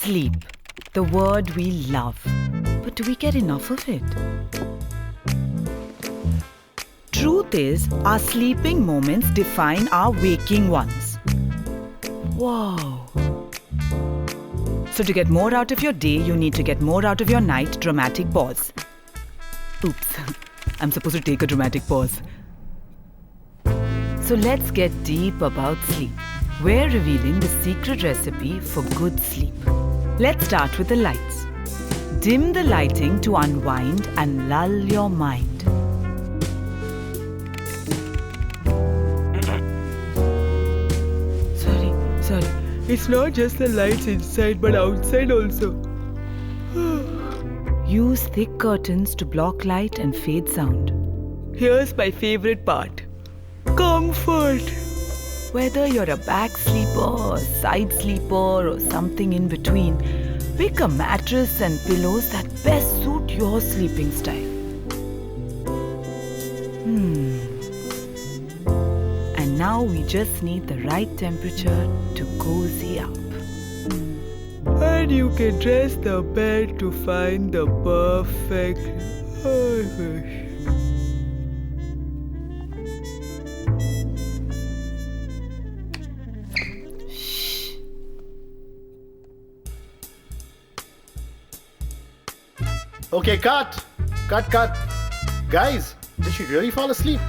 Sleep, the word we love. But do we get enough of it? Truth is, our sleeping moments define our waking ones. Wow. So to get more out of your day, you need to get more out of your night. Dramatic pause. Oops, I'm supposed to take a dramatic pause. So let's get deep about sleep. We're revealing the secret recipe for good sleep. Let's start with the lights. Dim the lighting to unwind and lull your mind. Sorry. It's not just the lights inside but outside also. Use thick curtains to block light and fade sound. Here's my favorite part. Comfort. Whether you're a back sleeper or side sleeper or something in between, pick a mattress and pillows that best suit your sleeping style. And now we just need the right temperature to cozy up. And you can dress the bed to find the perfect... Okay, cut. Guys, did she really fall asleep?